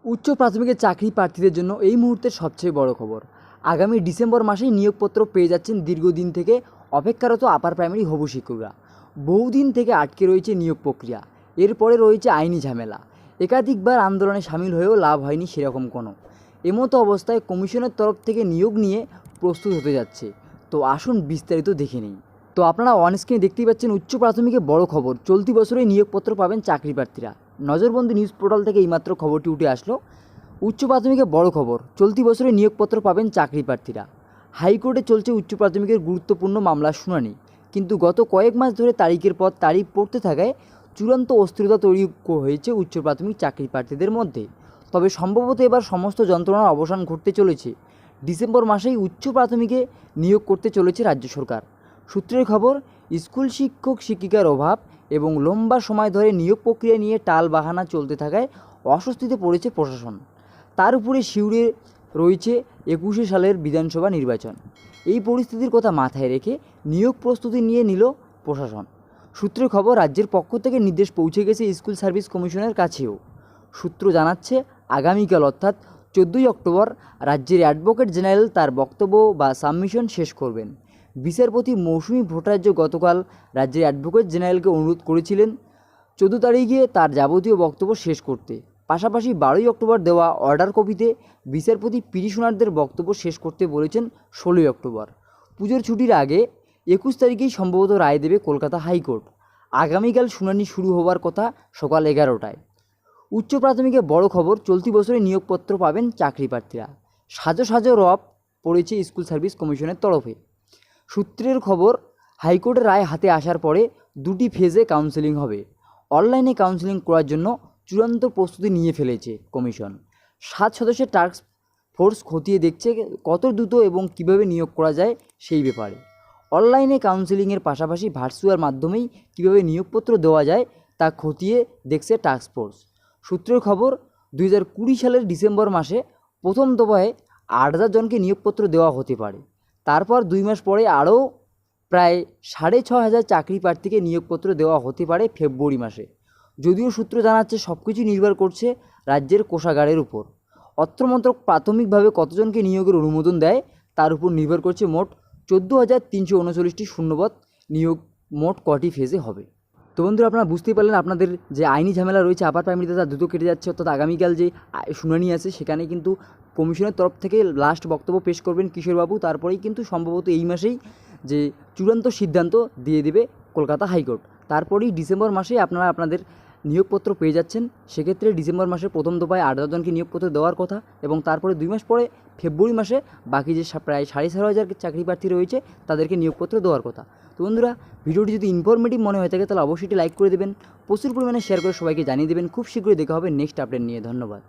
উচ্চ প্রাথমিকের চাকরি প্রার্থীদের জন্য এই মুহূর্তের সবচেয়ে বড় খবর। আগামী ডিসেম্বর মাসেই নিয়োগপত্র পেয়ে যাচ্ছেন দীর্ঘদিন থেকে অপেক্ষারত আপার প্রাইমারি হবু শিক্ষকরা। বহুদিন থেকে আটকে রয়েছে নিয়োগ প্রক্রিয়া। এরপরে রয়েছে আইনি ঝামেলা। একাধিকবার আন্দোলনে সামিল হয়েও লাভ হয়নি সেরকম কোনো। এমতো অবস্থায় কমিশনের তরফ থেকে নিয়োগ নিয়ে প্রস্তুত হতে যাচ্ছে। তো আসুন বিস্তারিত দেখে নিই। তো আপনারা অনস্ক্রিনে দেখতেই পাচ্ছেন উচ্চ প্রাথমিকে বড় খবর, চলতি বছরেই নিয়োগপত্র পাবেন চাকরি প্রার্থীরা। নজরবন্দি নিউজ পোর্টাল থেকে এইমাত্র খবরটি উঠে আসলো। উচ্চ প্রাথমিকে বড় খবর, চলতি বছরে নিয়োগপত্র পাবেন চাকরি প্রার্থীরা। হাইকোর্টে চলছে উচ্চ প্রাথমিকের গুরুত্বপূর্ণ মামলার শুনানি, কিন্তু গত কয়েক মাস ধরে তারিখের পর তারিখ পড়তে থাকায় চূড়ান্ত অস্থিরতা তৈরি হয়েছে উচ্চ প্রাথমিক চাকরি প্রার্থীদের মধ্যে। তবে সম্ভবত এবার সমস্ত যন্ত্রণার অবসান ঘটতে চলেছে। ডিসেম্বর মাসেই উচ্চ প্রাথমিকে নিয়োগ করতে চলেছে রাজ্য সরকার। সূত্রের খবর, স্কুল শিক্ষক শিক্ষিকার অভাব এবং লম্বা সময় ধরে নিয়োগ প্রক্রিয়া নিয়ে টাল বাহানা চলতে থাকায় অস্বস্তিতে পড়েছে প্রশাসন। তার উপরে শিউরে রয়েছে 21 সালের বিধানসভা নির্বাচন। এই পরিস্থিতির কথা মাথায় রেখে নিয়োগ প্রস্তুতি নিয়ে নিল প্রশাসন। সূত্রের খবর, রাজ্যের পক্ষ থেকে নির্দেশ পৌঁছে গেছে স্কুল সার্ভিস কমিশনের কাছেও। সূত্র জানাচ্ছে, আগামীকাল অর্থাৎ 14ই অক্টোবর রাজ্যের অ্যাডভোকেট জেনারেল তার বক্তব্য বা সাবমিশন শেষ করবেন। বিচারপতি মৌসুমী ভট্টাচার্য গতকাল রাজ্যের অ্যাডভোকেট জেনারেলকে অনুরোধ করেছিলেন 14 তারিখে তার যাবতীয় বক্তব্য শেষ করতে। পাশাপাশি 12ই অক্টোবর দেওয়া অর্ডার কপিতে বিচারপতি পিটিশনারদের বক্তব্য শেষ করতে বলেছেন 16ই অক্টোবর। পুজোর ছুটির আগে 21 তারিখেই সম্ভবত রায় দেবে কলকাতা হাইকোর্ট। আগামীকাল শুনানি শুরু হওয়ার কথা সকাল 11টায়। উচ্চ প্রাথমিকে বড় খবর, চলতি বছরে নিয়োগপত্র পাবেন চাকরি প্রার্থীরা। সাজো সাজো রব পড়েছে স্কুল সার্ভিস কমিশনের তরফে। সূত্রের খবর, হাইকোর্টের রায় হাতে আসার পরে 2টি ফেজে কাউন্সেলিং হবে। অনলাইনে কাউন্সেলিং করার জন্য চূড়ান্ত প্রস্তুতি নিয়ে ফেলেছে কমিশন। 7 সদস্যের টাস্ক ফোর্স খতিয়ে দেখছে কত দ্রুত এবং কিভাবে নিয়োগ করা যায় সেই ব্যাপারে। অনলাইনে কাউন্সেলিংয়ের পাশাপাশি ভার্চুয়াল মাধ্যমেই কিভাবে নিয়োগপত্র দেওয়া যায় তা খতিয়ে দেখছে টাস্ক ফোর্স। সূত্রের খবর, 2020 সালের ডিসেম্বর মাসে প্রথম দফায় 8,000 জনকে নিয়োগপত্র দেওয়া হতে পারে। তারপর 2 মাস পরে আরও প্রায় 6,500 চাকরি প্রার্থীকে নিয়োগপত্র দেওয়া হতে পারে ফেব্রুয়ারি মাসে। যদিও সূত্র জানাচ্ছে সবকিছু নির্ভর করছে রাজ্যের কোষাগারের উপর। অর্থমন্ত্রক প্রাথমিকভাবে কতজনকে নিয়োগের অনুমোদন দেয় তার উপর নির্ভর করছে। মোট 14,339টি শূন্যপদ নিয়োগ মোট কটি ফেজে হবে। তো বন্ধুরা, আপনারা বুঝতেই পারলেন আপনাদের যে আইনি ঝামেলা রয়েছে আপার প্রাইমারিতে তা দ্রুত কেটে যাচ্ছে। অর্থাৎ আগামীকাল যে শুনানি আছে সেখানে কিন্তু কমিশনের তরফ থেকে লাস্ট বক্তব্য পেশ করবেন কিশোরবাবু। তারপরেই কিন্তু সম্ভবত এই মাসেই যে চূড়ান্ত সিদ্ধান্ত দিয়ে দেবে কলকাতা হাইকোর্ট। তারপরেই ডিসেম্বর মাসে আপনারা আপনাদের নিয়োগপত্র পেয়ে যাচ্ছেন। সেক্ষেত্রে ডিসেম্বর মাসের প্রথম দফায় 8,000 জনকে নিয়োগপত্র দেওয়ার কথা এবং তারপরে 2 মাস পরে ফেব্রুয়ারি মাসে বাকি যে প্রায় 4,500 চাকরি প্রার্থী রয়েছে তাদেরকে নিয়োগপত্র দেওয়ার কথা। তো বন্ধুরা, ভিডিওটি যদি ইনফরমেটিভ মনে হয়ে থাকে তাহলে অবশ্যই লাইক করে দেবেন, প্রচুর পরিমাণে শেয়ার করে সবাইকে জানিয়ে দেবেন। খুব শীঘ্রই দেখা হবে নেক্সট আপডেট নিয়ে। ধন্যবাদ।